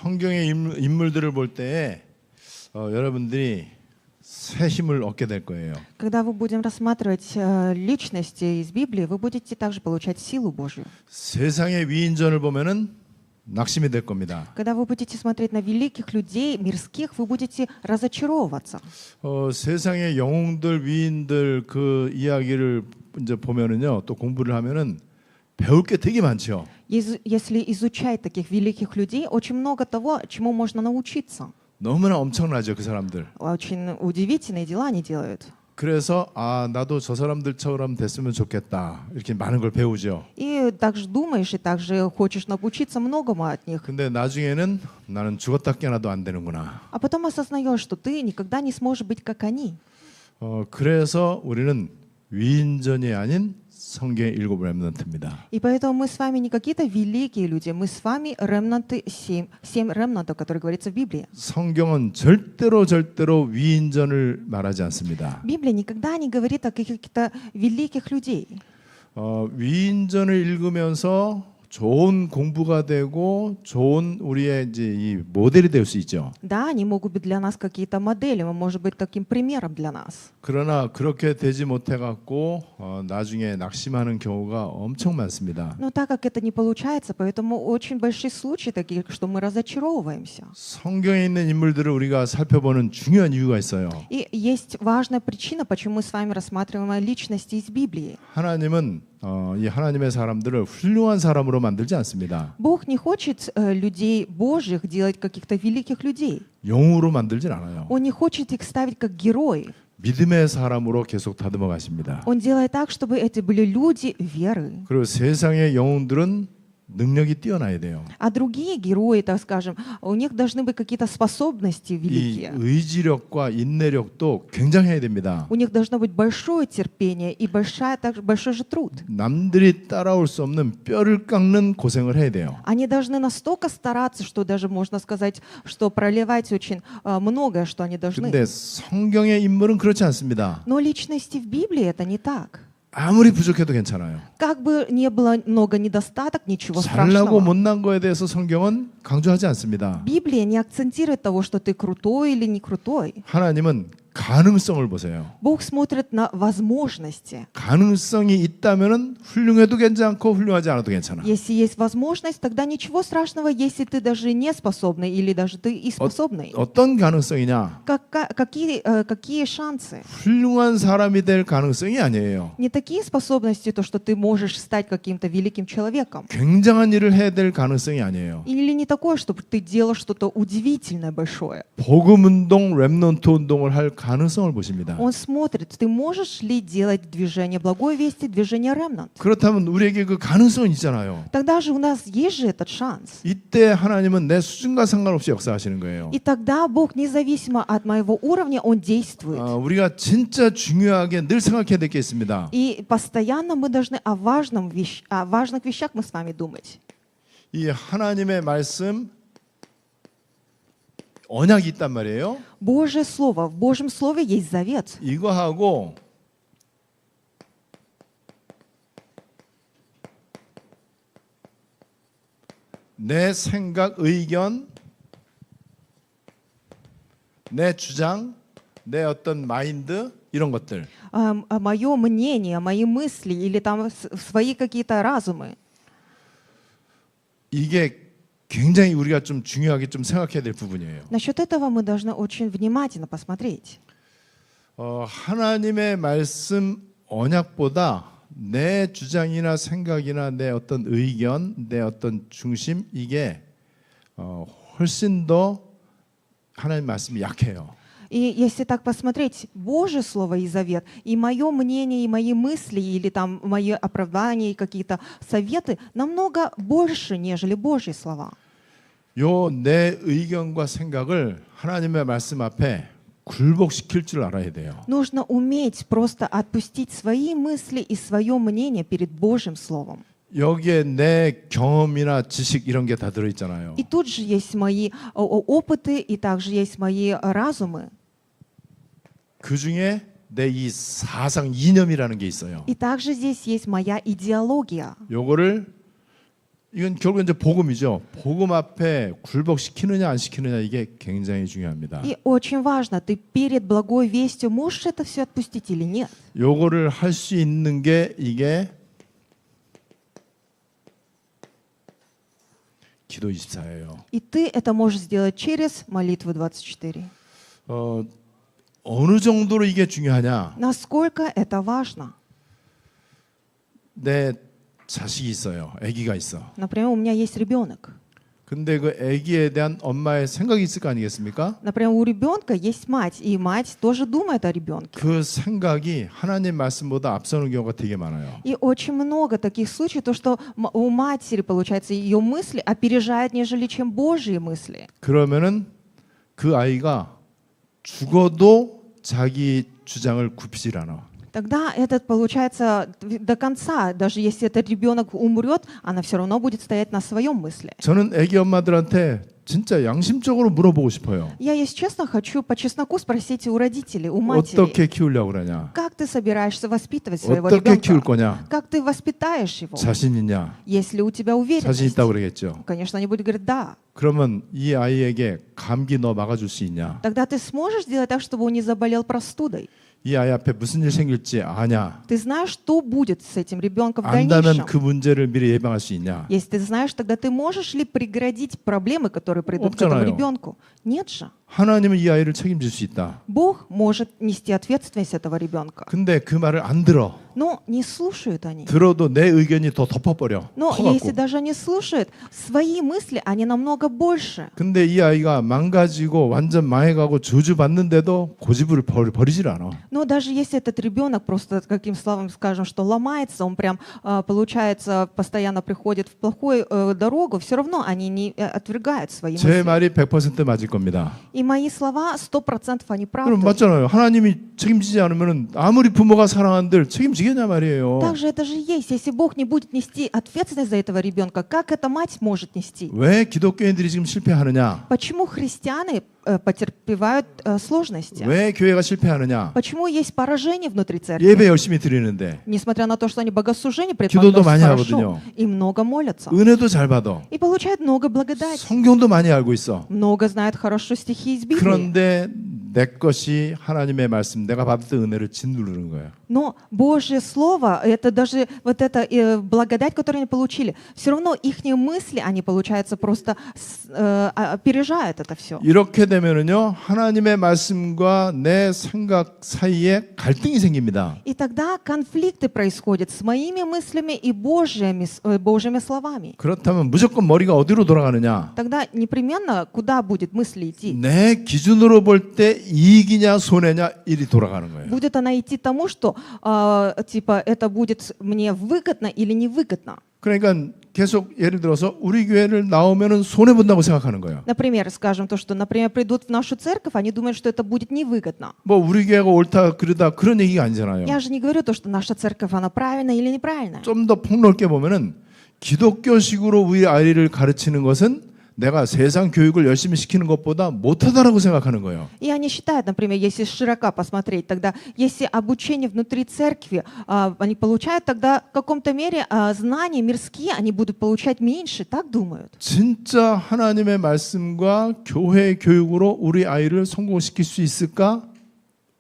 성경의 인물들을 볼 때에 여러분들이 새 힘을 얻게 될 거예요. Когда вы будем рассматривать личности из Библии, вы будете также получать силу Божью. 세상의 위인전을 보면은 낙심이 될 겁니다. Когда вы будете смотреть на великих людей, мирских, вы будете разочаровываться. 세상의 영웅들, 위인들 그 이야기를 이제 보면은요, 또 공부를 하면은 배울 게 되게 많죠. Если изучать таких великих людей, очень много того, чему можно научиться. 너무나 엄청나죠, 그 사람들. Очень удивительные дела они делают. 그래서 나도 저 사람들처럼 됐으면 좋겠다. 이렇게 많은 걸 배우죠. И также думаешь, и также хочешь научиться многому от них. 근데 나중에는 나는 죽었다 깨어나도 안 되는구나. А потом осознаешь, что ты никогда не сможешь быть как они. 그래서 우리는 위인전이 아닌 성경의 일곱 렘넌트입니다. И поэтому мы с вами не какие-то великие люди, мы с вами ремнанты, семь ремнантов, которые говорится в Библии. 성경은 절대로 위인전을 말하지 않습니다. Библия никогда не говорит о каких-то великих людей. 위인전을 읽으면서 좋은 공부가 되고 좋은 우리의 이제 이 모델이 될 수 있죠. Да, они могут быть для нас какие-то модели, мы можем быть таким примером для нас. 그러나 그렇게 되지 못해 갖고 나중에 낙심하는 경우가 엄청 많습니다. Но так как это не получается, поэтому очень большие случаи такие, что мы разочаровываемся. 성경에 있는 인물들을 우리가 살펴보는 중요한 이유가 있어요. И есть важная причина, почему мы с вами рассматриваем личности из Библии. 하나님은 이 하나님의 사람들을 훌륭한 사람으로 만들지 않습니다. Бог не хочет людей Божьих делать каких-то великих людей. 영웅으로 만들진 않아요. Он не хочет их ставить как герои. 믿음의 사람으로 계속 다듬어 가십니다. Он делает так, чтобы это были люди веры. 그리고 세상의 영웅들은 능력이 뛰어나야 돼요. А другие герои, так скажем, у них должны быть какие-то способности 이 великие. 의지력과 인내력도 굉장해야 됩니다. У них должно быть большое терпение и также большой же труд. 남들이 따라올 수 없는 뼈를 깎는 고생을 해야 돼요. Они должны настолько стараться, что даже можно сказать, что проливать очень многое, что они должны. 근데 성경의 인물은 그렇지 않습니다. Но личности в Библии это не так. 아무리 부족해도 괜찮아요. Как бы не было много недостаток, ничего 잘나고 страшного. 못난 거에 대해서 성경은 강조하지 않습니다. Библия не акцентирует того, что ты крутой или не крутой. 하나님은 가능성을 보세요. Бог смотрит на возможности. 가능성이 있다면은 훌륭해도 괜찮고 훌륭하지 않아도 괜찮아. Если есть возможность, тогда ничего страшного, если ты даже не способный или даже ты и способный. 어떤 가능성이냐? Какие шансы? 훌륭한 사람이 될 가능성이 아니에요. Не такие способности, то, что ты можешь стать каким-то великим человеком. 굉장한 일을 해야 될 가능성이 아니에요. Или не такое, чтобы ты делал что-то удивительное, большое. 복음 운동, 렘넌트 운동을 할 가능성을 보십니다. Он смотрит, ты можешь ли делать движение благой вести, движение ремнант. 그렇다면 우리에게 그 가능성은 있잖아요. Тогда же у нас есть же этот шанс. 이때 하나님은 내 수준과 상관없이 역사하시는 거예요. И тогда Бог, независимо от моего уровня, Он действует. 우리가 진짜 중요하게 늘 생각해야 될 게 있습니다. И постоянно мы должны о важных вещах мы с вами думать. 이 하나님의 말씀 언약이 있단 말이에요. Божье Слово. В Божьем Слове есть завет. 이거하고 내 생각, 의견, 내 주장, 내 어떤 마인드 이런 것들. Мое мнение, мои мысли или там свои какие-то разумы. 이게 굉장히 우리가 좀 중요하게 좀 생각해야 될 부분이에요. Насчет этого мы должны очень внимательно посмотреть. 하나님의 말씀 언약보다 내 주장이나 생각이나 내 어떤 의견, 내 어떤 중심 이게 훨씬 더 하나님 말씀이 약해요. И если так посмотреть, Божье Слово и Завет, и мое мнение, и мои мысли, или там мои оправдания, и какие-то советы намного больше, нежели Божьи слова. 요 내 의견과 생각을 하나님의 말씀 앞에 굴복시킬 줄 알아야 돼요. Нужно уметь просто отпустить свои мысли и свое мнение перед Божьим Словом. 여기에 내 경험이나 지식 이런 게 다 들어 있잖아요. И тут же есть мои опыты, и также есть мои разумы. 그 중에 내 이 사상 이념이라는 게 있어요. И также здесь есть моя идеология. 요거를 이건 결국 이제 복음이죠. 복음 앞에 굴복시키느냐 안 시키느냐 이게 굉장히 중요합니다. И очень важно, ты перед благой вестью можешь это все отпустить или нет. 요거를 할 수 있는 게 이게 기도 24예요. И ты это можешь сделать через молитву 24. 어느 정도로 이게 중요하냐? Насколько это важно? 내 자식이 있어요. 아기가 있어. Например, у меня есть ребенок. 근데 그 아기에 대한 엄마의 생각이 있을 거 아니겠습니까? Например, у ребенка есть мать, и мать тоже думает о ребенке. 그 생각이 하나님 말씀보다 앞서는 경우가 되게 많아요. И очень много таких случаев, то, что у матери, получается, ее мысли опережают, нежели чем Божьи мысли. 그러면은 그 아이가 죽어도 자기 주장을 굽히질 않아. Тогда этот, получается, до конца, даже если этот ребенок умрет, она все равно будет стоять на своем мысли. 저는 아기 엄마들한테 진짜 양심적으로 물어보고 싶어요. Я, если честно, хочу по чесноку спросить у родителей, у матери, 어떻게 키우려고 그러냐? как ты собираешься воспитывать своего 어떻게 키울 ребенка? 거냐? Как ты воспитаешь его? 자신 있냐? Есть ли у тебя 자신 уверенность? 있다고 그러겠죠. Конечно, они будут говорить «да». 그러면 이 아이에게 감기 너 막아줄 수 있냐? Тогда ты сможешь сделать так, чтобы он не заболел простудой? 이 아이 앞에 무슨 일 생길지 아냐? Ты знаешь, что будет с этим ребенком в 안다면 дальнейшем? 그 문제를 미리 예방할 수 있냐? Если ты знаешь, тогда ты можешь ли преградить проблемы, которые придут к этому 없잖아요. ребенку? Нет же. 하나님은 이 아이를 책임질 수 있다. Бог может нести ответственность этого ребенка. 근데 그 말을 안 들어. Но не слушают они. 들어도 내 의견이 더 덮어버려. Но если 커갖고. даже они слушают, свои мысли, они намного больше. 근데 이 아이가 망가지고 완전 망해가고 저주받는데도 고집을 버리질 않아. Но даже если этот ребенок просто, каким словом скажем, что ломается, он прям, получается, постоянно приходит в плохую дорогу, все равно они не отвергают свои 제 мысли. 말이 100% 맞을 겁니다. И мои слова 100% они 그럼 правы. 맞잖아요. 하나님이 책임지지 않으면 아무리 부모가 사랑한들 책임지겠냐 말이에요. Также это же есть. Если Бог не будет нести ответственность за этого ребенка, как эта мать может нести? 왜 기독교인들이 지금 실패하느냐? Почему христиане потерпевают сложности? 왜 교회가 실패하느냐? Почему есть поражение внутри церкви? 예배 열심히 드리는데 Несмотря на то, что они богослужение 기도도 많이 предпочитают хорошо 하거든요. и много молятся. 은혜도 잘 받아. И получают много благодати. 성경도 많이 알고 있어. Много знают хорошо стихи из Библии. 그런데 내 것이 하나님의 말씀, 내가 받았던 은혜를 짓누르는 거예요. Но Божье Слово, это даже вот эта благодать, которую они получили, все равно их мысли, они, получается, просто опережают это все. 이렇게 되면은요, 하나님의 말씀과 내 생각 사이에 갈등이 생깁니다. И тогда конфликты происходят с моими мыслями и Божьими словами. 그렇다면 무조건 머리가 어디로 돌아가느냐? Тогда непременно куда будет мысли идти? 내 기준으로 볼 때 이익이냐 손해냐 일이 돌아가는 거예요. Будет она идти тому, что типа это будет мне выгодно или невыгодно? 그러니까 계속 예를 들어서 우리 교회를 나오면은 손해 본다고 생각하는 거예요. Например, скажем то, что, например, придут в нашу церковь, они думают, что это будет невыгодно. 뭐 우리 교회가 옳다 그러다 그런 얘기가 아니잖아요. Я же не говорю то, что наша церковь, она правильная или неправильная. 좀 더 폭넓게 보면은 기독교식으로 우리 아이를 가르치는 것은 내가 세상 교육을 열심히 시키는 것보다 못하다라고 생각하는 거예요. И они считают, например, если широко посмотреть, тогда если обучение внутри церкви они получают, тогда в каком-то мере знания мирские они будут получать меньше, так думают. 진짜 하나님의 말씀과 교회 교육으로 우리 아이를 성공시킬 수 있을까?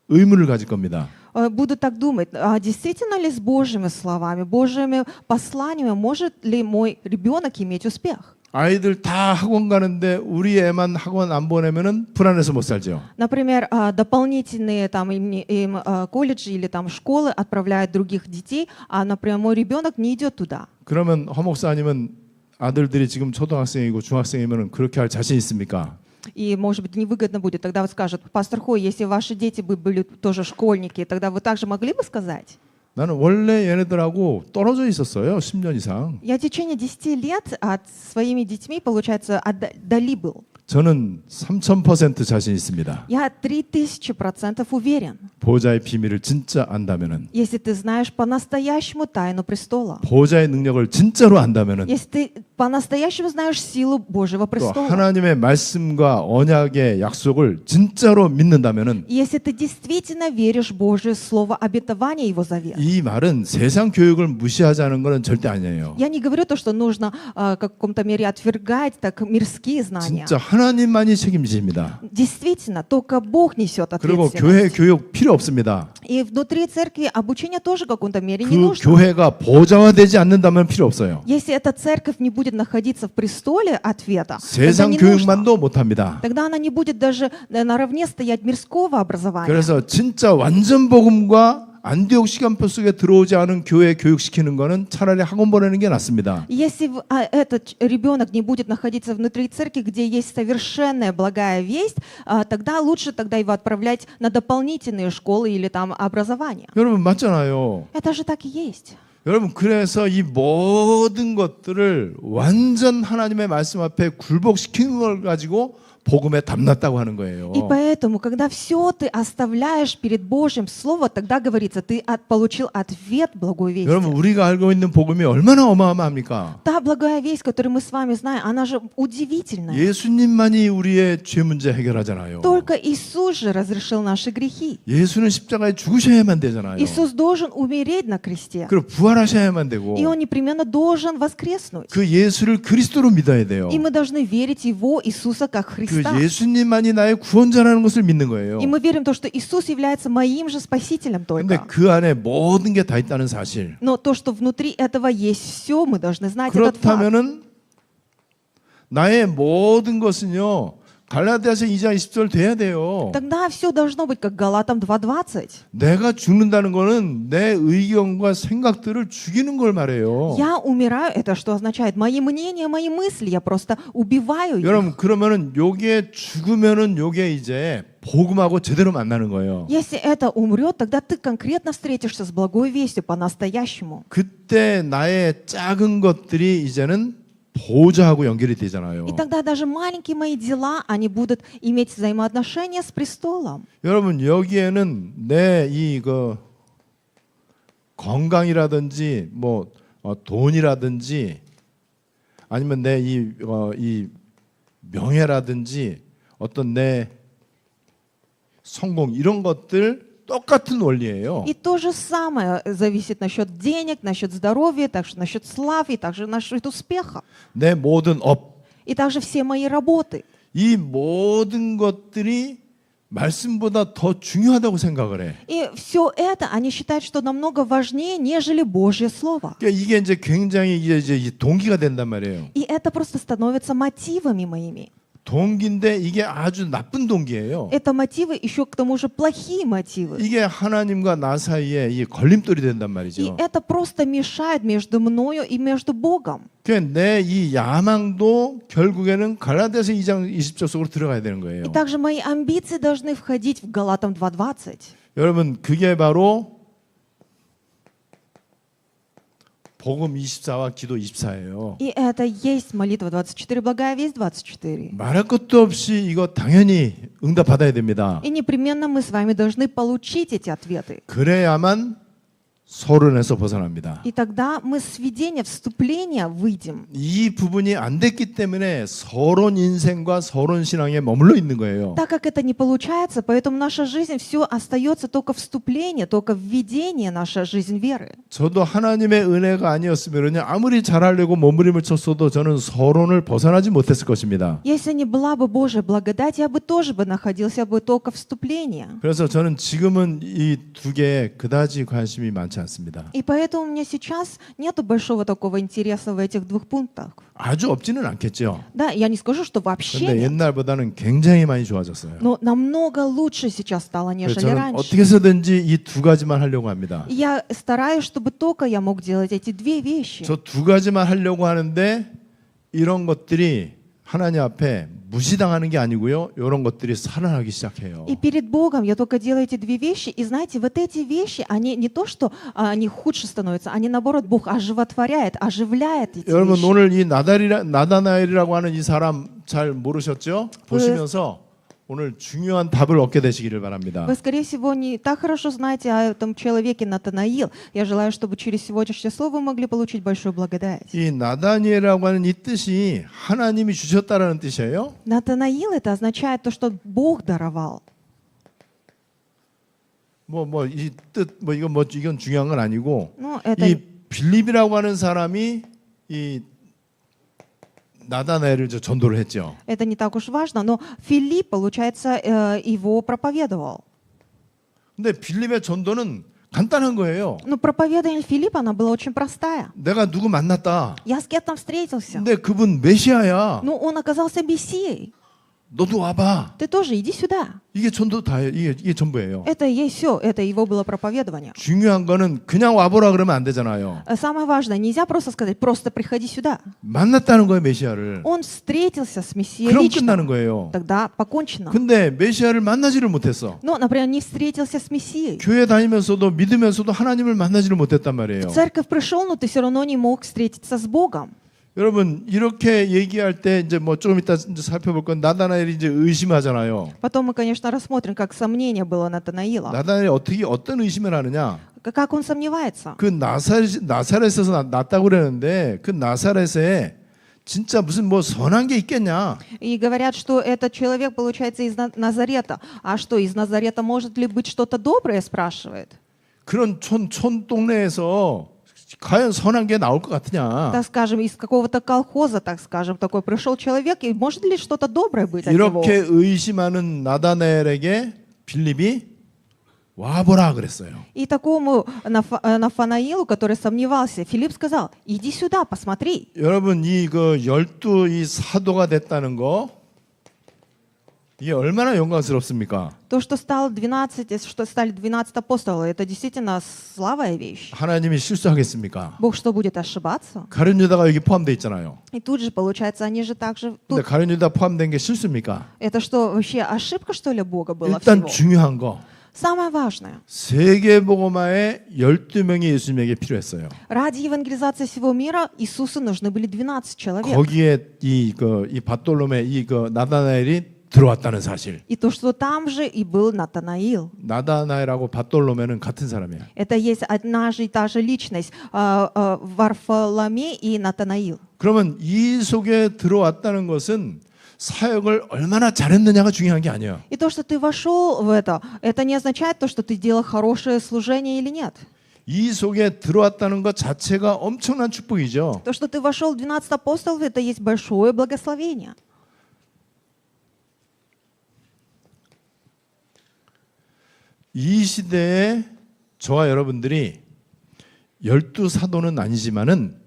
의문을 가질 겁니다. Буду так думать, а действительно ли с Божьими словами, Божьими посланиями может ли мой ребенок иметь успех? 아이들 다 학원 가는데 우리 애만 학원 안 보내면은 불안해서 못 살죠. Например, дополнительные там им колледжи или там школы отправляют других детей, а, например, мой ребенок не идет туда. 그러면 허 목사님은 아들들이 지금 초등학생이고 중학생이면은 그렇게 할 자신 있습니까? И, может быть, невыгодно будет. Тогда вот скажут, пастор Хой, если ваши дети бы были тоже школьники, тогда вы также могли бы сказать? 나는 원래 얘네들하고 떨어져 있었어요. 10년 이상. Я в течение 10 лет от своими детьми, получается, отдали был. 저는 3000% 자신 있습니다. Я 3000% уверен. 보좌의 비밀을 진짜 안다면은, если ты знаешь по-настоящему тайну престола, 보좌의 능력을 진짜로 안다면은, если ты по-настоящему знаешь силу Божьего 또 престола, 하나님의 말씀과 언약의 약속을 진짜로 믿는다면은, если ты действительно веришь в Божье Слово обетования Его завет. 이 말은 세상 교육을 무시하자는 것은 절대 아니에요. Я не говорю то, что нужно в каком-то мере отвергать так мирские знания. 진짜 하나님만이 책임지십니다. Действительно, только Бог несет 그리고 교회 ответственность. 교육 필요 없습니다. И внутри церкви обучение тоже в каком-то мере не 그 нужно. 교회가 보좌화되지 않는다면 필요 없어요. Если эта церковь не будет находиться в престоле ответа, тогда 세상 не нужно. 교육만도 못합니다. Тогда она не будет даже наравне стоять мирского образования. 그래서 진짜 완전 복음과 안디옥 시간표 속에 들어오지 않은 교회 교육시키는 거는 차라리 학원 보내는 게 낫습니다. Если этот ребенок не будет находиться внутри церкви, где есть совершенная благая весть, тогда лучше тогда его отправлять на дополнительные школы или там образование. 여러분 맞잖아요. Это же так и есть. 여러분 그래서 이 모든 것들을 완전 하나님의 말씀 앞에 굴복시키는 걸 가지고 복음에 담났다고 하는 거예요. И поэтому, когда все ты оставляешь перед Божьим Словом, тогда говорится, ты получил ответ благой вести. 여러분 우리가 알고 있는 복음이 얼마나 어마어마합니까? Та благая весть, которую мы с вами знаем, она же удивительная. 예수님만이 우리의 죄 문제 해결하잖아요. Только Иисус же разрешил наши грехи. 예수는 십자가에 죽으셔야만 되잖아요. Иисус должен умереть на кресте. 그리고 부활하셔야만 되고 И Он непременно должен воскреснуть. 그 예수를 그리스도로 믿어야 돼요. И мы должны верить Его, Иисуса, как 그 Христа. 예수님만이 나의 구원자라는 것을 믿는 거예요. И мы верим в то, что Иисус является моим же Спасителем 근데 только. 그 안에 모든 게 다 있다는 사실. Но то, что внутри этого есть все, мы должны знать этот факт. 그렇다면은 나의 모든 것은요. 갈라디아서 2장 20절 돼야 돼요. Тогда все должно быть как Галатам 2:20. 내가 죽는다는 거는 내 의견과 생각들을 죽이는 걸 말해요. Я умираю, это что означает? Мои мнения, мои мысли, я просто убиваю их. 여러분 그러면은 요게 죽으면은 요게 이제 복음하고 제대로 만나는 거예요. Если это умрет, тогда ты конкретно встретишься с благой вестью по-настоящему. 그때 나의 작은 것들이 이제는 보좌하고 연결이 되잖아요. И тогда даже маленькие мои дела, они будут иметь взаимоотношения с престолом. 여러분 여기에는 내 이거 건강이라든지 뭐 돈이라든지 아니면 내 이 명예라든지 어떤 내 성공 이런 것들 똑같은 원리예요. И то же самое зависит насчет денег, насчет здоровья, также насчет славы, и также насчет успеха. 내 모든 업, И также все мои работы. 이 모든 것들이 말씀보다 더 중요하다고 생각을 해. И все это они считают, что намного важнее, нежели Божье Слово. 그러니까 이게 이제 굉장히 이제 동기가 된단 말이에요. И это просто становится мотивами моими. 동기인데 이게 아주 나쁜 동기예요. Это мотивы еще к тому же плохие мотивы. 이게 하나님과 나 사이에 이 걸림돌이 된단 И 말이죠. это просто мешает между мною и между Богом. 그러니까 내 이 야망도 결국에는 갈라디아서 2장 20절 속으로 들어가야 되는 거예요. И также мои амбиции должны входить в Галатам 2:20. 여러분 그게 바로 복음 24와 기도 24예요. И это есть молитва 24, благая весть 24. 말할 것도 없이 이거 당연히 응답 받아야 됩니다. И непременно мы с вами должны получить эти ответы. 그래야만 서론에서 벗어납니다. И тогда мы с видения вступления выйдем. 이 부분이 안 됐기 때문에 서론 인생과 서론 신앙에 머물러 있는 거예요. Так как это не получается, поэтому наша жизнь все остается только вступление, только введение наша жизнь веры. 저도 하나님의 은혜가 아니었으면요 아무리 잘하려고 몸부림을 쳤어도 저는 서론을 벗어나지 못했을 것입니다. Если не была бы Божья благодать, я бы тоже бы находился бы только вступление. 그래서 저는 지금은 이 두 개에 그다지 관심이 많지 않습니다. И поэтому у меня сейчас нету большого такого интереса в этих двух пунктах. 아주 없지는 않겠죠. Да, я не скажу, что вообще 근데 нет, 옛날보다는 굉장히 많이 좋아졌어요. но намного лучше сейчас стало, 그래서 нежели 저는 раньше. 어떻게 해서든지 이 두 가지만 하려고 합니다. И я стараюсь, чтобы только я мог делать эти две вещи. 저 두 가지만 하려고 하는데 이런 것들이 하나님 앞에 무시당하는 게 아니고요. 이런 것들이 살아나기 시작해요. И перед Богом я только делаю эти две вещи. И знаете, вот эти вещи, они не то, что они худше становятся, они наоборот, Бог оживотворяет, оживляет эти 여러분 вещи. 오늘 이 나다나엘이라고 하는 이 사람 잘 모르셨죠? 보시면서 오늘 중요한 답을 얻게 되시기를 바랍니다. Вы, скорее всего, не так хорошо знаете о этом человеке Натанаил. Я желаю, чтобы через сегодняшнее слово вы могли получить большую благодать. 이 나다니엘이라고 하는 이 뜻이 하나님이 주셨다라는 뜻이에요. Натанаил это означает то, что Бог даровал. 이 뜻 이건 중요한 건 아니고 Ну, это 이 빌립이라고 하는 사람이 이 나다나엘을 전도를 했죠. Это не так уж важно, но Филипп, получается, его проповедовал. 근데 빌립의 전도는 간단한 거예요. Но проповедование Филиппа, она была очень простая. 내가 누구 만났다. Я с кем-то встретился. 근데 그분 메시아야. Но он оказался мессией. 너도 와봐. Ты тоже иди сюда. 이게 전도 다예요. 이게 전부예요. Это и есть все. Это его было проповедование. 중요한 거는 그냥 와보라 그러면 안 되잖아요. Самое важное, нельзя просто сказать, просто приходи сюда. 만났다는 거예요, 메시아를. Он встретился с Мессией 그럼 лично. 끝나는 거예요. Тогда покончено. 근데 메시아를 만나지를 못했어. Но, например, не встретился с Мессией. 교회 다니면서도 믿으면서도 하나님을 만나지를 못했단 말이에요. В церковь пришел, но ты все равно не мог встретиться с Богом. 여러분 이렇게 얘기할 때 이제 조금 이따 이제 살펴볼 건 나다나엘이 이제 의심하잖아요. Потом мы, конечно, рассмотрим, как сомнение было Натанаила. 나다나엘이 어떤 의심을 하느냐? Как он сомневается. 그 나사렛에서 났다고 그러는데 그 나사렛에 진짜 무슨 선한 게 있겠냐? И говорят, что этот человек, получается, из Назарета. А что, из Назарета может ли быть что-то доброе, спрашивает? 그런 촌 동네에서 과연 선한 게 나올 것 같으냐? Так скажем, из какого-то колхоза, так скажем, такой пришел человек, и может ли что-то доброе быть от него? 이렇게 의심하는 나다나엘에게 빌립이 와보라 그랬어요. И такому Нафанаилу, который сомневался, Филипп сказал, иди сюда, посмотри. 여러분 열두 사도가 됐다는 거 이게 얼마나 영광스럽습니까? То, что стали 12 апостолов, это действительно славная вещь. 하나님이 실수하겠습니까? Бог что, будет ошибаться? 가룟 유다가 여기 포함되어 있잖아요. И тут же, получается, они же также 근데 тут. 가룟 유다 포함된 게 실수입니까? Это что, вообще ошибка, что ли, Бога была 일단 всего? 중요한 거 Самое важное. 세계복음화에 12명이 예수님에게 필요했어요. Ради евангелизации всего мира Иисусу нужны были 12 человек. 거기에 이 바돌롬의 나다나엘이 들어왔다는 사실. И то, что там же и был Натанаил. 나다나엘하고 바돌로메는 같은 사람이야. Это есть одна же и та же личность, Варфоломей и Натанаил. 그러면 이 속에 들어왔다는 것은 사역을 얼마나 잘했느냐가 중요한 게 아니에요. И то, что ты вошел в это не означает то, что ты делал хорошее служение или нет. 이 속에 들어왔다는 것 자체가 엄청난 축복이죠. То, что ты вошел в 12 апостолов, это есть большое благословение. 이 시대에 저와 여러분들이 12사도는 아니지만은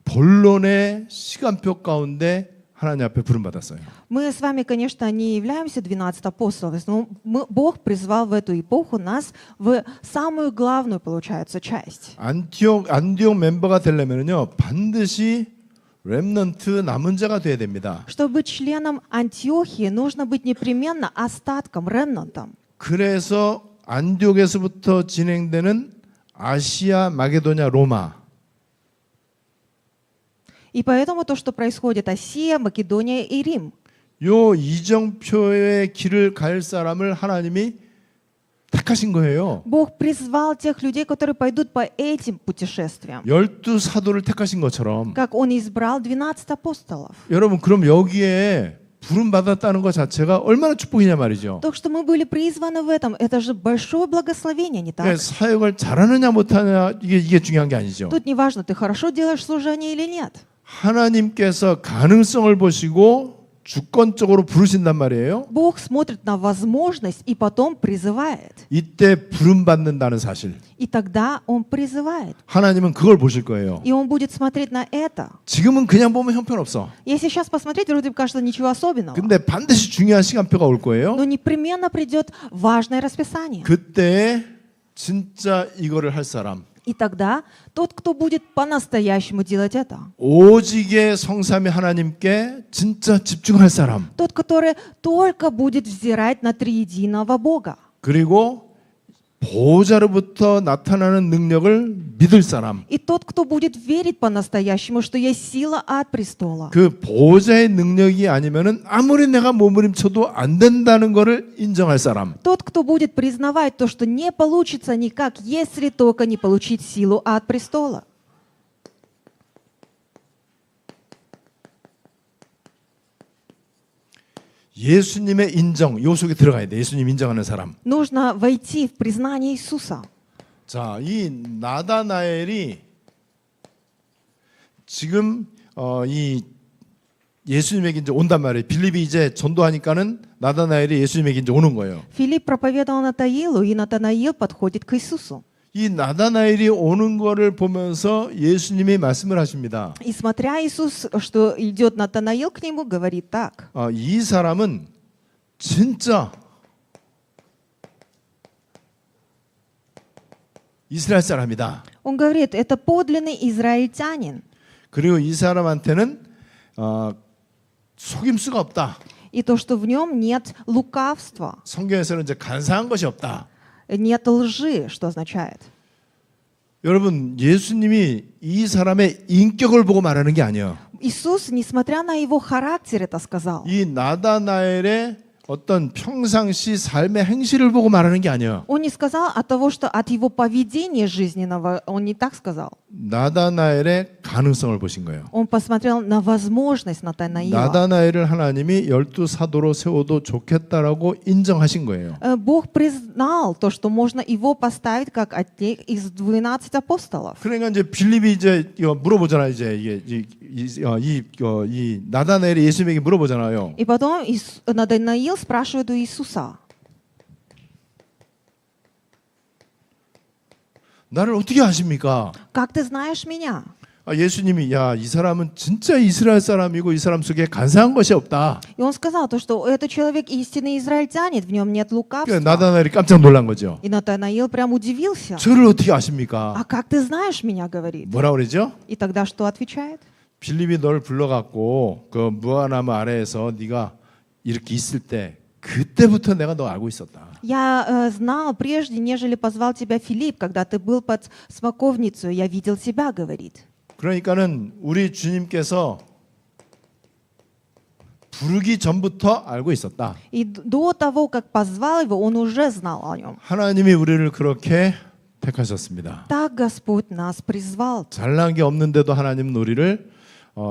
본론의 시간표 가운데 하나님 앞에 부름받았어요. Мы с вами, конечно, не являемся 12 апостолов, но Бог призвал в эту эпоху нас в самую главную, получается, часть. 안티옥 멤버가 되려면요 반드시 렘넌트 남은 자가 돼야 됩니다. Чтобы быть членом Антиохии, нужно быть непременно остатком, ремнантом. 그래서 안디옥에서부터 진행되는 아시아, 마게도냐, 로마 И поэтому то, что происходит Осия, Македония и Рим. 요 이정표의 길을 갈 사람을 하나님이 택하신 거예요. Бог призвал тех людей, которые пойдут по этим путешествиям. 12사도를 택하신 것처럼 Как Он избрал 12 апостолов. 여러분 그럼 여기에 부름 받았다는 것 자체가 얼마나 축복이냐 말이죠. То, что мы были призваны в этом, это же большое благословение, не так? 사역을 잘하느냐 못하느냐 이게 중요한 게 아니죠. Тут не важно, ты хорошо делаешь служение или нет. 하나님께서 가능성을 보시고 주권적으로 부르신단 말이에요. Бог смотрит на возможность и потом призывает. 이때 부름 받는다는 사실. И тогда Он призывает. 하나님은 그걸 보실 거예요. И Он будет смотреть на это. 지금은 그냥 보면 형편없어. Если сейчас посмотреть, вроде бы кажется ничего особенного. 근데 반드시 중요한 시간표가 올 거예요. Но непременно придет важное расписание. 그때 진짜 이거를 할 사람. И тогда тот, кто будет по-настоящему делать это, 오직의 성삼위 하나님께 진짜 집중할 사람. тот, который только будет взирать на триединого Бога. 그리고 보호자로부터 나타나는 능력을 믿을 사람, И тот, кто будет верить по-настоящему, что есть сила от престола. 그 보호자의 능력이 아니면은 아무리 내가 몸부림쳐도 안 된다는 것을 인정할 사람. Тот, кто будет признавать то, что не получится никак, если только не получить силу от престола. 예수님의 인정, 요 속에 들어가야 돼. 예수님 인정하는 사람. Нужно войти в признание Иисуса. 자, 이 나다나엘이 지금 이 예수님에게 이제 온단 말이에요. 빌립이 이제 전도하니까는 나다나엘이 예수님에게 이제 오는 거예요. Филипп проповедовал Натаилу, и Натанаил подходит к Иисусу. 이 나다나엘이 오는 거를 보면서 예수님이 말씀을 하십니다. И смотря Иисус, что идет Натанаил к нему, говорит так. 이 사람은 진짜 이스라엘 사람이다. Он говорит, это подлинный израильтянин. 그리고 이 사람한테는 속임수가 없다. И то, что в нем нет лукавства, 성경에서는 이제 간사한 것이 없다. нет лжи, что означает? 여러분, 예수님이 이 사람의 인격을 보고 말하는 게 아니에요. Иисус, несмотря на его характер, это сказал. 이 나다나엘의 어떤 평상시 삶의 행실을 보고 말하는 게 아니에요. Он не сказал от того, что от его поведения жизненного, он не так сказал. 나다나엘의 가능성을 보신 거예요. Он посмотрел на возможность Натанаила. 나다나엘을 하나님이 12사도로 세워도 좋겠다라고 인정하신 거예요. Бог признал то, что можно его поставить как из 12 апостолов. 그러니까 이제 빌립이 이제 이거 물어보잖아요. 이제 이게 이 나다나엘이 예수님에게 물어보잖아요. И потом Натанаил спрашивает у Иисуса, 나를 어떻게 아십니까? как ты знаешь меня? 예수님이 이 사람은 진짜 이스라엘 사람이고 이 사람 속에 간사한 것이 없다. И он сказал то, что этот человек истинный израильтянин, в нем нет лукавства. 나다나엘이 깜짝 놀란 거죠. И Натанаил прям удивился. 저를 어떻게 아십니까? А как ты знаешь меня, говорит. 뭐라 그러죠? И тогда что отвечает? 빌립이 널 불러갖고 그 무화나무 아래에서 네가 이렇게 있을 때 그때부터 내가 너 알고 있었다. Я знал прежде, нежели позвал тебя Филипп, когда ты был под смоковницей, я видел тебя, говорит. 그러니까는 우리 주님께서 부르기 전부터 알고 있었다. И до того, как позвал его, он уже знал о нем. 하나님이 우리를 그렇게 택하셨습니다. Так Господь нас призвал. 잘난 게 없는데도 하나님은 우리를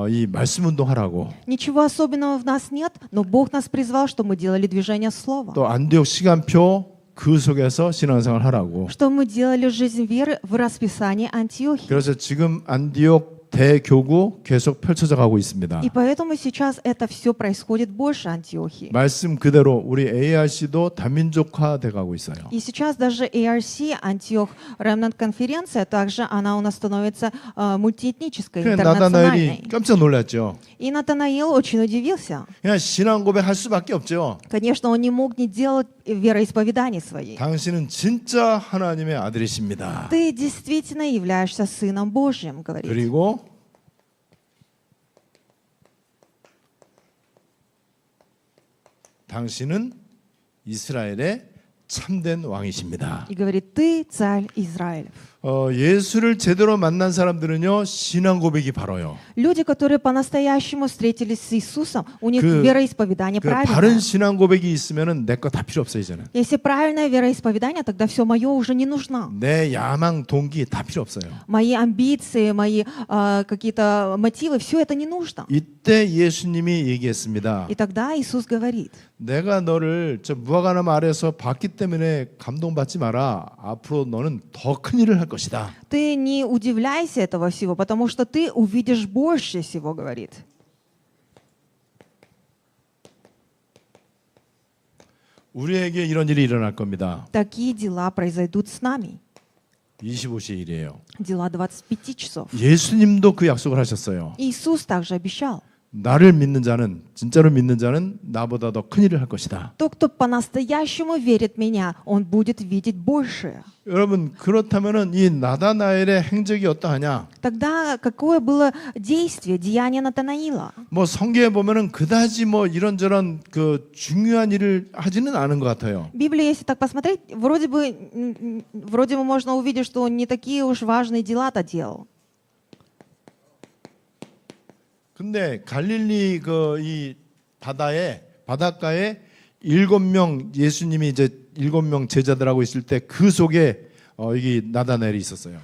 이 말씀 운동하라고. Ничего особенного в нас нет, но Бог нас призвал, что мы делали движение слова. 또 안디옥 시간표 그 속에서 신앙생활 하라고. Что мы делали жизнь веры в расписании Антиохии. 그래서 지금 안디옥 대교구 계속 펼쳐져 가고 있습니다. И поэтому сейчас это все происходит больше Антиохии. 말씀 그대로 우리 ARC도 다민족화 돼 가고 있어요. И сейчас даже ARC, Антиох Ремнант конференция, также она у нас становится мультиэтнической, 그냥 интернациональной. 나다나엘이 깜짝 놀랐죠. И Натанаил очень удивился. 그냥 신앙 고백할 수밖에 없죠. Конечно, он не мог не делать вероисповедания своей. 당신은 진짜 하나님의 아들이십니다. Ты действительно являешься Сыном Божьим, говорит. 그리고 당신은 이스라엘의 참된 왕이십니다. И говорит, ты царь Израилев. 예수를 제대로 만난 사람들은요 신앙 고백이 바로요. Люди, которые по-настоящему встретились с Иисусом, у них 그 вероисповедание 바른 правильное. 신앙 고백이 있으면은 내 거 다 필요 없어 이제는. Если правильное вероисповедание, тогда все мое уже не нужно. 내 야망 동기 다 필요 없어요. Мои амбиции, мои какие-то мотивы, все это не нужно. 이때 예수님이 얘기했습니다. И тогда Иисус говорит, 내가 너를 저 무화과나무 아래에서 봤기 때문에 감동받지 마라. 앞으로 너는 더 큰 일을 할 것이다. ты не удивляйся этого всего, потому что ты увидишь больше всего, говорит. 우리에게 이런 일이 일어날 겁니다. Такие дела произойдут с нами. 25시의 일이에요. Дела 25 часов. 예수님도 그 약속을 하셨어요. Иисус также обещал. 나를 믿는 자는 진짜로 믿는 자는 나보다 더 큰 일을 할 것이다. Тот, кто по-настоящему верит в меня, он будет видеть большее. 여러분 그렇다면은 이 나다나엘의 행적이 어떠하냐? Тогда какое было действие, деяние Натанаила? 뭐 성경에 보면은 그다지 뭐 이런저런 그 중요한 일을 하지는 않은 것 같아요. В Библии, если так посмотреть, вроде бы можно увидеть, что он не такие уж важные дела-то делал. 근데 갈릴리 그 이 바닷가에 7명 예수님이 이제 7명 제자들하고 있을 때 그 속에 여기 나다나엘이 있었어요.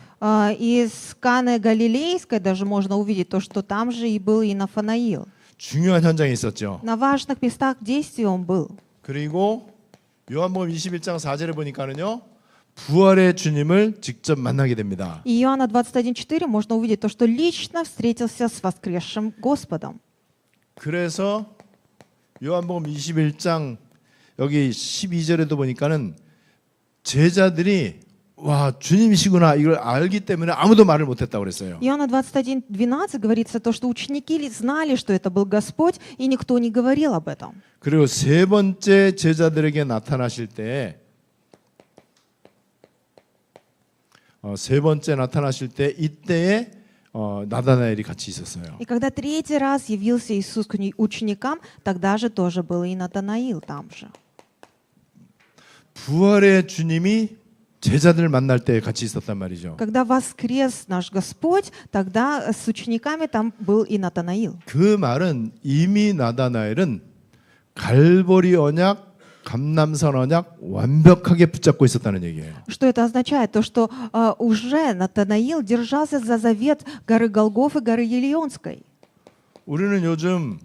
Из Каны Галилейской даже можно увидеть то, что там же и был и Нафанаил. 중요한 현장에 있었죠. На важных местах действий он был. 그리고 요한복음 21장 4절에 보니까는요. 부활의 주님을 직접 만나게 됩니다. И Иоанна 21:4 можно увидеть то, что лично встретился с воскресшим Господом. 그래서 요한복음 21장 여기 12절에도 보니까는 제자들이 와 주님이시구나 이걸 알기 때문에 아무도 말을 못했다고 그랬어요. Иоанна 21:12 говорится то, что ученики знали, что это был Господь, и никто не говорил об этом. 그리고 세 번째 제자들에게 나타나실 때 세 번째 나타나실 때 이때에 나다나엘이 같이 있었어요. И когда третий раз явился Иисус к ученикам, тогда же тоже был и Натанаил там же. 부활의 주님이 제자들을 만날 때 같이 있었단 말이죠. Когда воскрес наш Господь, тогда с учениками там был и Натанаил. 그 말은 이미 나다나엘은 갈보리 언약, 감람산 언약 완벽하게 붙잡고 있었다는 얘기예요. Что это означает? То, что уже Натанаил держался за завет горы Голгофы, горы Елеонской. 우리는 요즘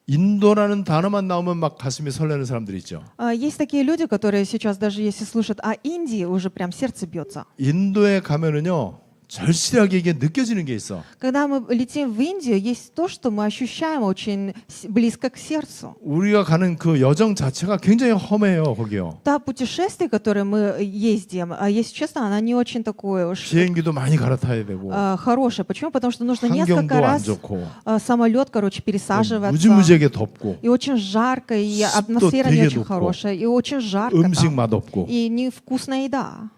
인도라는 단어만 나오면 막 가슴이 설레는 사람들이 있죠. Есть такие люди, которые сейчас даже если слышат о Индии, уже прям сердце бьется. 인도에 가면은요 절실하게 이게 느껴지는 게 있어. Когда мы летим в Индию, есть то, что мы ощущаем очень близко к сердцу. 우리가 가는 그 여정 자체가 굉장히 험해요, 거기요. Та путешествие, которое мы ездим, если честно, она не очень такое уж 비행기도 많이 갈아타야 되고 хорошее. Почему? Потому что нужно 환경도 несколько 안 раз 좋고 самолет, короче, пересаживаться. 무지무지하게 덥고 И очень жарко, и 습도 атмосфера не 되게 очень 높고, хорошая, и очень жарко 음식 там, 맛없고. и невкусная еда.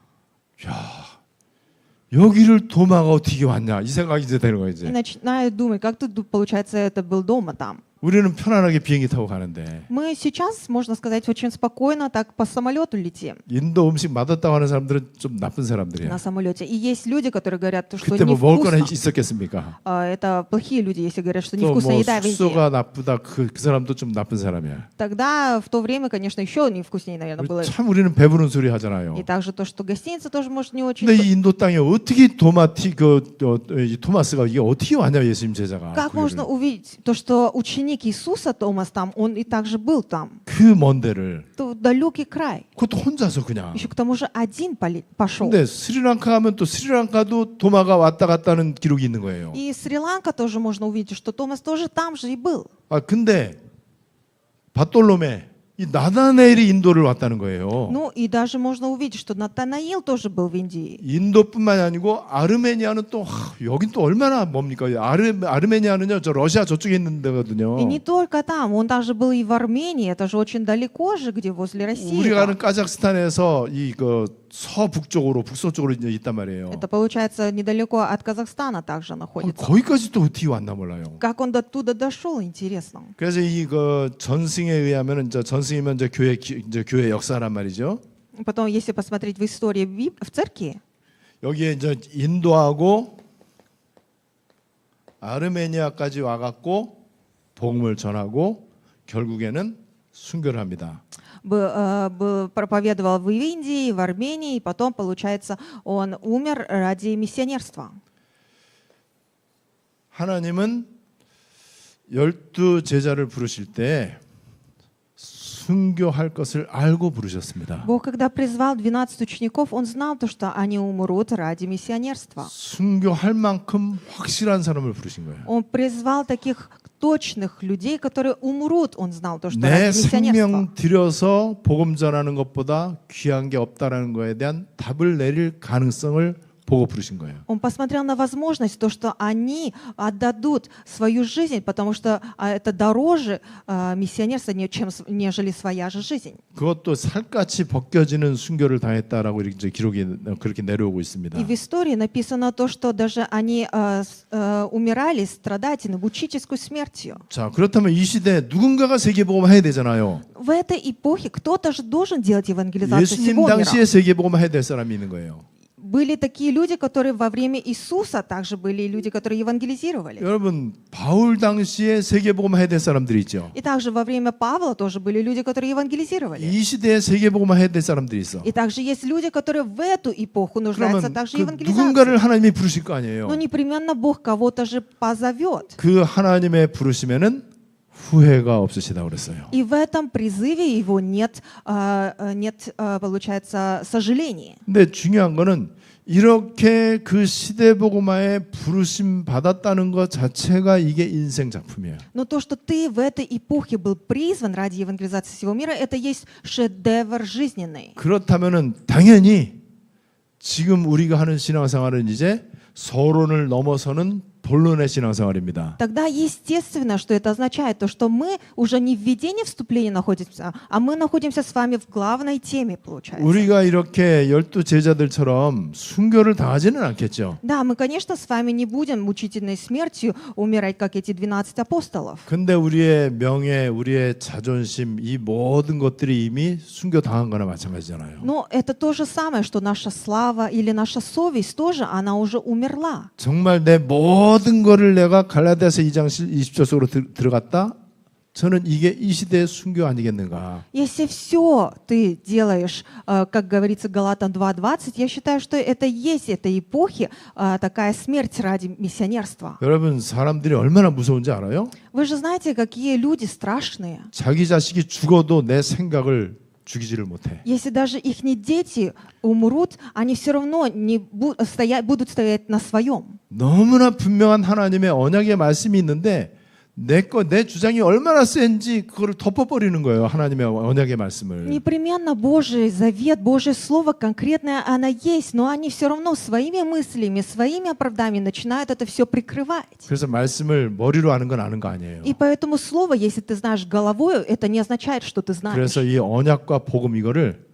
여기를 도마가 어떻게 왔냐 이 생각이 이제 되는 거예요. И 이제 начинаю думать, как тут, получается, это был дома там. 우리는 편안하게 비행기 타고 가는데 Мы сейчас, можно сказать, очень спокойно так по самолету летим 인도 음식 맛없다고 하는 사람들은 좀 나쁜 사람들이야. на самолете. И есть люди, которые говорят, что 그때 뭐 먹을 거나 невкусно. 있었겠습니까? Это плохие люди, если говорят, что 또 невкусная 뭐 еда в Индии. 숙소가 나쁘다 그 사람도 좀 나쁜 사람이야. Тогда в то время, конечно, еще невкуснее, наверное, было. 참 우리는 배부른 소리 하잖아요. И также то, что гостиница тоже может не очень. 근데 이 인도 땅에 어떻게 이 토마스가 이게 어떻게 왔냐 예수님 제자가 Как можно увидеть то, что ученик Иисуса, Томас там, он и также был там. 그 먼 데를 То далекий край. 그것도 혼자서 그냥. Еще к тому же один пошел. 근데 스리랑카 하면 또 스리랑카도 도마가 왔다 갔다는 기록이 있는 거예요. И Шри-Ланка тоже можно увидеть, что Томас тоже там же и был. 아 근데 바톨로메 이 나다나엘이 인도를 왔다는 거예요. Ну и даже можно увидеть, что Натанаил тоже был в Индии. 인도뿐만이 아니고 아르메니아는 또 여긴 또 얼마나 뭡니까? 아르메니아는요 저 러시아 저쪽에 있는 데거든요. И не только там, он также был и в Армении, это же очень далеко же, где возле России. 우리가 가는 там. 까자흐스탄에서 이 서북쪽으로 북서쪽으로 이제 있단 말이에요. Это получается недалеко от Казахстана также находится. 거기까지 또 어떻게 왔나 몰라요. Как он до туда дошел, интересно. 그래서 이 전승에 의하면은 이제 전승이면 이제 교회 역사란 말이죠. Потом, если посмотреть в истории в церкви, 여기에 이제 인도하고 아르메니아까지 와갖고 복음을 전하고 결국에는 순교를 합니다. проповедовал в Индии, в Армении, и потом, получается, он умер ради миссионерства. 하나님은 12 제자를 부르실 때 순교할 것을 알고 부르셨습니다. Бог, когда призвал 12 учеников, Он знал то, что они умрут ради миссионерства. 순교할 만큼 확실한 사람을 부르신 거예요. Он призвал таких точных людей, которые умрут. Он знал то, что 내 ради миссионерства. 생명 들여서 복음 전하는 것보다 귀한 게 없다라는 거에 대한 답을 내릴 가능성을 보고 부르신 거예요. Он посмотрел на возможность, то, что они отдадут свою жизнь, потому что это дороже миссионерства, нежели своя же жизнь. 그것도 살갗이 벗겨지는 순교를 당했다라고 이렇게 이제 기록이 그렇게 내려오고 있습니다. И в истории написано то, что даже они умирали, страдательно, мучительской смертью. 자, 그렇다면 이 시대에 누군가가 세계복음을 해야 되잖아요. В этой эпохе кто-то же должен делать евангелизацию 예수님 всего мира. 당시에 세계복음을 해야 될 사람이 있는 거예요. Были такие люди, которые во время Иисуса также были люди, которые евангелизировали. 여러분, 바울 당시에 세계복음을 해야 될 사람들이 있죠. И также во время Павла тоже были люди, которые евангелизировали. 이 시대에 세계복음을 해야 될 사람들이 있어. И также есть люди, которые в эту эпоху нуждаются 그러면 также 그 евангелизацией. 누군가를 하나님이 부르실 거 아니에요. Но непременно Бог кого-то же позовет. 그 하나님의 부르심에는 후회가 없으시다고 그랬어요. И в этом призыве его нет, получается, сожалений. 근데 중요한 거는 이렇게 그 시대복음화에 부르심 받았다는 것 자체가 이게 인생 작품이에요. Но то, что ты в этой эпохе был призван ради евангелизации всего мира, это есть шедевр жизненный. 그렇다면은 당연히 지금 우리가 하는 신앙생활은 이제 서론을 넘어서는 본론의 신앙생활입니다. Тогда естественно, что это означает, то, что мы уже не в ведении вступления находимся, а мы находимся с вами в главной теме, получается. 우리가 이렇게 12 제자들처럼 순교를 당하지는 않겠죠. Да, мы, конечно, с вами не будем мучительной смертью умирать, как эти 12 апостолов. 근데 우리의 명예, 우리의 자존심, 이 모든 것들이 이미 순교 당한 거나 마찬가지잖아요. Но это то же самое, что наша слава или наша совесть тоже, она уже умерла. 정말 내 모든 거를 내가 갈라디아서 2장 20절 속으로 들어갔다? 저는 이게 이 시대의 순교 아니겠는가? Если все ты делаешь, как говорится Галатам 2:20, я считаю, что это есть этой эпохи такая смерть ради миссионерства. 여러분, 사람들이 얼마나 무서운지 알아요? Вы же знаете, какие люди страшные. 자기 자식이 죽어도 내 생각을 죽이지를 못해. Если даже их дети умрут, они все равно не будут стоять на своем. 너무나 분명한 하나님의 언약의 말씀이 있는데 내 주장이 얼마나 센지 그걸 덮어버리는 거예요. 하나님의 언약의 말씀을. Непременно Божий завет, Божье слово конкретное, оно есть, но они все равно своими мыслями, своими оправданиями начинают это все прикрывать. 그래서 말씀을 머리로 아는 건 아는 거 아니에요. И поэтому слово, если ты знаешь головою, это не означает, что ты знаешь. 그래서 이 언약과 복음 이거를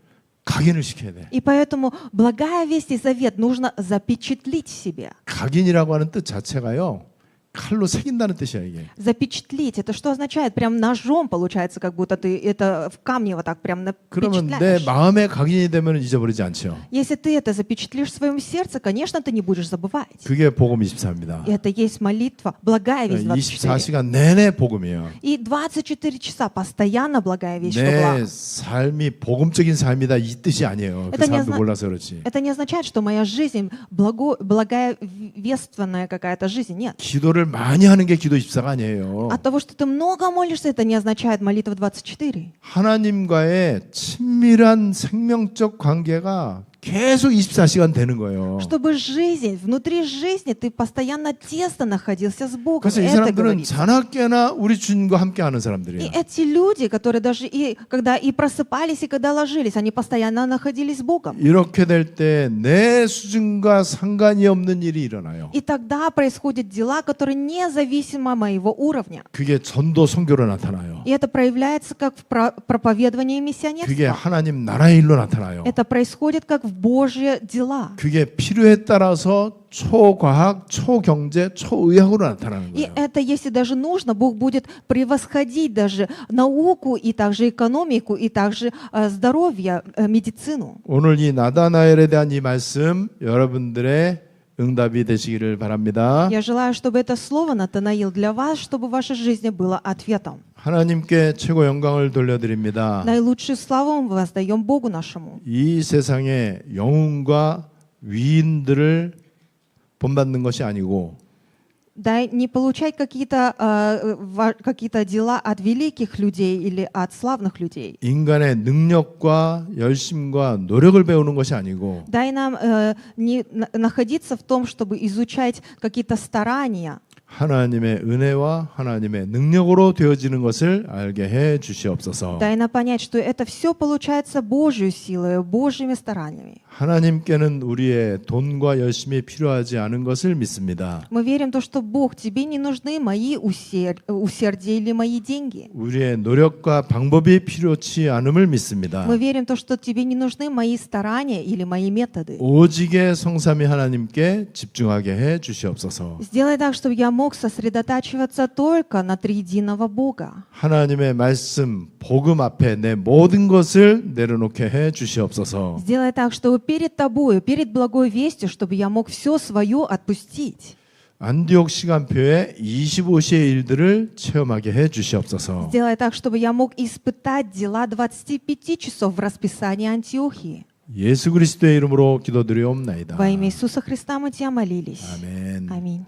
각인을 시켜야 돼. И поэтому благая весть и завет нужно запечатлить в себе. 각인이라고 하는 뜻 자체가요. 칼로 새긴다는 뜻이야 이게. Запечатлить, это что означает? Прям ножом получается, как будто ты это в камне вот так прям 그러면 내 напечатляешь. 마음에 각인이 되면 잊어버리지 않죠. Если ты это запечатлишь в своем сердце, конечно, ты не будешь забывать. 그게 복음 24입니다. Это есть молитва, благая весть 24. 24시간 내내 복음이에요. И 24 часа постоянно благая весть, что 내 благ. 삶이 복음적인 삶이다 이 뜻이 아니에요. 그 Это не, 사람도 몰라서 그렇지. это не означает, что моя жизнь благая вественная какая-то жизнь. Нет. 기도를 많이 하는 게 기도 24가 아니에요. От того, что ты много молишься, это не означает молитва 24. 하나님과의 친밀한 생명적 관계가 계속 24시간 되는 거예요. Чтобы жизнь, внутри жизни ты постоянно тесно находился с Богом. 그래서 이 Это 사람들은 говорится. 자나깨나 우리 주님과 함께 하는 И 사람들이에요. эти люди, которые даже когда и просыпались, и когда ложились, они постоянно находились с Богом. 이렇게 될 때 내 수준과 상관이 없는 일이 일어나요. И тогда происходят дела, которые независимо моего уровня. 그게 전도 선교로 나타나요. И это проявляется как в проповедовании 그게 миссионерства. 하나님 나라의 일로 나타나요. Это происходит как в Божьи дела. 그게 필요에 따라서 초과학, 초경제, 초의학으로 나타나는 И 거예요. это, если даже нужно, Бог будет превосходить даже науку, и также экономику, и также здоровье, медицину. 오늘 이 나다나엘에 대한 이 말씀 여러분들의 응답이 되시기를 바랍니다. Я желаю, чтобы это слово, Натанаил, для вас, чтобы в вашей жизни было ответом. 하나님께 최고 영광을 돌려드립니다. Наилучшую славу мы воздаем Богу нашему. 이 세상의 영웅과 위인들을 본받는 것이 아니고 Да, не получать какие-то дела от великих людей или от славных людей. 인간의 능력과 열심과 노력을 배우는 것이 아니고 Дай нам не находиться в том, чтобы изучать какие-то старания, 하나님의 은혜와 하나님의 능력으로 되어지는 것을 알게 해 주시옵소서. Дай нам понять, что это все получается Божьей силой, Божьими стараниями. 하나님께는 우리의 돈과 열심이 필요하지 않은 것을 믿습니다. Мы верим в то, что Бог, тебе не нужны мои усердия или мои деньги. 우리의 노력과 방법이 필요치 않음을 믿습니다. Мы верим в то, что тебе не нужны мои старания или мои методы. 오직의 성삼위 하나님께 집중하게 해 주시옵소서. Сделай так, чтобы я мог сосредотачиваться только на триединого Бога. 하나님의 말씀, 복음 앞에 내 모든 것을 내려놓게 해 주시옵소서. Сделай так, чтобы перед тобою, перед благой вестью, чтобы я мог все свое отпустить. 안디옥 시간표에 25시의 일들을 체험하게 해 주시옵소서. Сделай так, чтобы я мог испытать дела 25 часов в расписании Антиохии. 예수 그리스도의 이름으로 기도드리옵나이다. Во имя Иисуса Христа мы тебя молились. 아멘. Аминь.